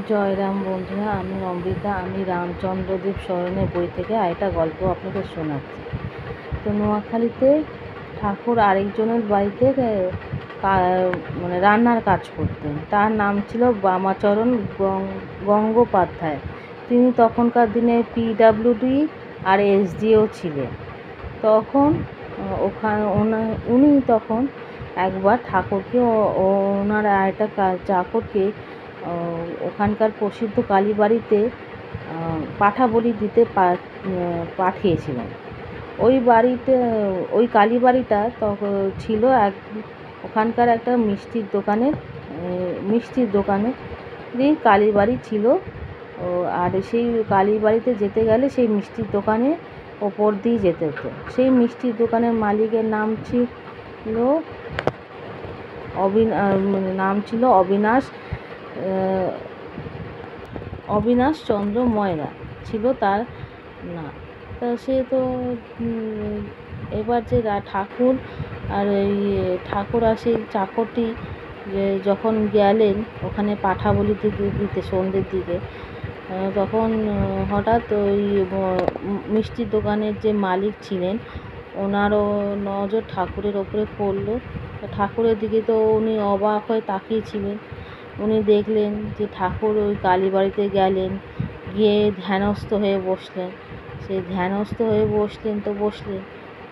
জয়রাম বন্ধুরা, আমি অমৃতা। আমি রামচন্দ্রদেব শরণের বই থেকে আরেকটা গল্প আপনাদের শোনাচ্ছি। তো নোয়াখালীতে ঠাকুর আরেকজনের বাড়িতে মানে রান্নার কাজ করতেন। তার নাম ছিল বামাচরণ গঙ্গোপাধ্যায়। তিনি তখনকার দিনে পিডাব্লিউডি আর এসডিও ছিলেন। তখন উনি তখন একবার ঠাকুরকে ওনার আরেকটা চাকরকে ওখানকার প্রসিদ্ধ কালীবাড়িতে পাঠা বলি দিতে পাঠিয়েছিলেন। ওই কালীবাড়িটা তখন ছিল ওখানকার একটা মিষ্টির দোকানেরই কালীবাড়ি ছিল। আর সেই কালীবাড়িতে যেতে গেলে সেই মিষ্টির দোকানে ওপর দিয়ে যেতে হতো। সেই মিষ্টির দোকানের মালিকের নাম ছিল অবিনাশ চন্দ্র ময়রা ছিল তার নাম। তা সে তো এবার যে ঠাকুর আর সেই চাকরটি যখন গেলেন ওখানে পাঠা বলি দিতে সন্ধ্যের দিকে, তখন হঠাৎ ওই মিষ্টির দোকানের যে মালিক ছিলেন ওনারও নজর ঠাকুরের ওপরে পড়ল। ঠাকুরের দিকে তো উনি অবাক হয়ে তাকিয়েছিলেন। উনি দেখলেন যে ঠাকুর ওই কালীবাড়িতে গেলেন, গিয়ে ধ্যানস্থ হয়ে বসলেন। সেই ধ্যানস্থ হয়ে বসলেন,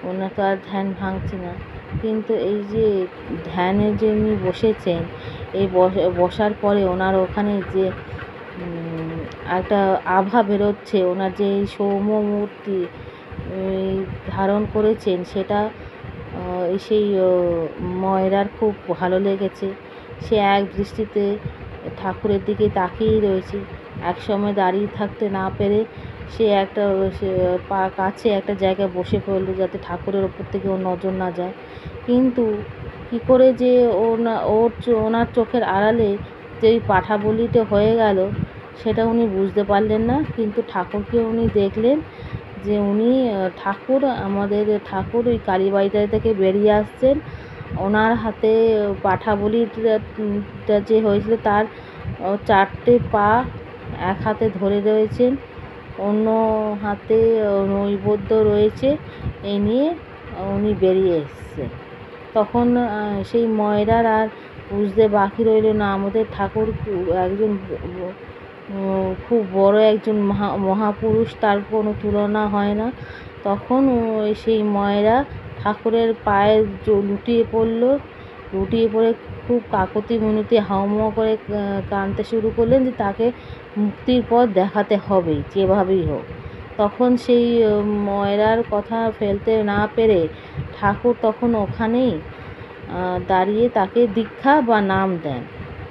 ওনার তো আর ধ্যান ভাঙছে না। কিন্তু এই যে ধ্যানে যে উনি বসেছেন, এই বসার পরে ওনার ওখানে যে একটা আভা বেরোচ্ছে, ওনার যে এই সৌম্য মূর্তি ধারণ করেছেন, সেটা সেই ময়রার খুব ভালো লেগেছে। সে এক দৃষ্টিতে ঠাকুরের দিকে তাকিয়েই রয়েছে। একসময় দাঁড়িয়ে থাকতে না পেরে সে কাছে একটা জায়গায় বসে পড়ল, যাতে ঠাকুরের ওপর থেকে ওর নজর না যায়। কিন্তু কী করে যে ওনার চোখের আড়ালে যে ওই পাঠা বলিটা হয়ে গেল, সেটা উনি বুঝতে পারলেন না। কিন্তু ঠাকুরকে উনি দেখলেন যে আমাদের ঠাকুর ওই কালীবাড়িটা থেকে বেরিয়ে আসছেন। ওনার হাতে পাঠা বলিটা যে হয়েছিল তার 4টে পা এক হাতে ধরে রয়েছেন, অন্য হাতে নৈবেদ্য রয়েছে। এই নিয়ে উনি বেরিয়ে এসছেন। তখন সেই ময়রার আর বুঝতে বাকি রইল না, আমাদের ঠাকুর একজন খুব বড় একজন মহাপুরুষ, তার কোনো তুলনা হয় না। তখন সেই ময়রা ঠাকুরের পায়ে লুটিয়ে পড়ে খুব কাকুতি মিনতি হাউমাউ করে কাঁদতে শুরু করলেন যে তাকে মুক্তির পথ দেখাতে হবেই, যেভাবেই হোক। তখন সেই ময়রার কথা ফেলতে না পেরে ঠাকুর তখন ওখানেই দাঁড়িয়ে তাকে দীক্ষা বা নাম দেন।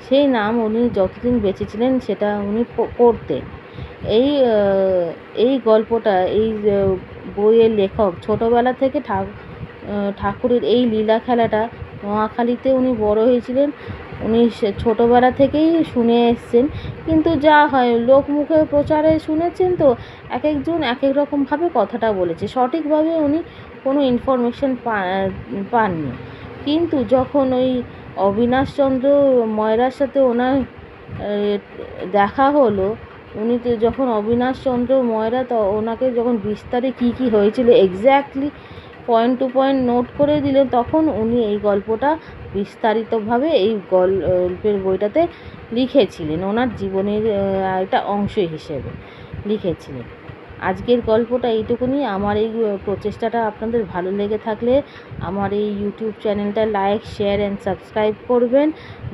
সেই নাম উনি যতদিন বেঁচে ছিলেন সেটা উনি করতেন। এই গল্পটা এই বইয়ের লেখক ছোটোবেলা থেকে ঠাকুরের এই লীলা খেলাটা নোয়াখালীতে উনি বড় হয়েছিলেন। উনি ছোটোবেলা থেকেই শুনে এসছেন। কিন্তু যা হয়, লোকমুখে প্রচারে শুনেছেন, তো এক একজন এক এক রকমভাবে কথাটা বলেছে, সঠিকভাবে উনি কোনো ইনফরমেশন পাননি। কিন্তু যখন ওই অবিনাশচন্দ্র ময়রার সাথে ওনার দেখা হলো, উনি তো যখন অবিনাশচন্দ্র ময়রা ওনাকে যখন বিস্তারে কী হয়েছিল exactly point to point note করে দিলেন, তখন উনি এই গল্পটা বিস্তারিতভাবে এই গল্পের বইটাতে লিখেছিলেন, ওনার জীবনের একটা অংশ হিসেবে লিখেছিলেন। আজকের গল্পটা এইটুকুনি। আমার এই প্রচেষ্টাটা আপনাদের ভালো লেগে থাকলে আমার এই ইউটিউব চ্যানেলটা লাইক, শেয়ার অ্যান্ড সাবস্ক্রাইব করবেন।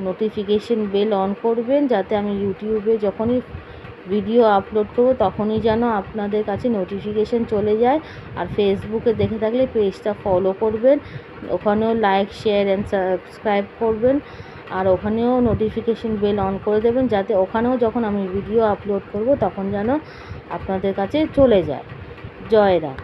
নোটিফিকেশন বেল অন করবেন, যাতে আমি ইউটিউবে যখনই ভিডিও আপলোড করব তখনই যেন আপনাদের কাছে নোটিফিকেশন চলে যায়। আর ফেসবুকে দেখে থাকলে পেজটা ফলো করবেন, ওখানেও লাইক, শেয়ার অ্যান্ড সাবস্ক্রাইব করবেন। আর ওখানেও নোটিফিকেশন বেল অন করে দেবেন, যাতে ওখানেও যখন আমি ভিডিও আপলোড করব তখন যেন আপনাদের কাছে চলে যায়। জয় রাম।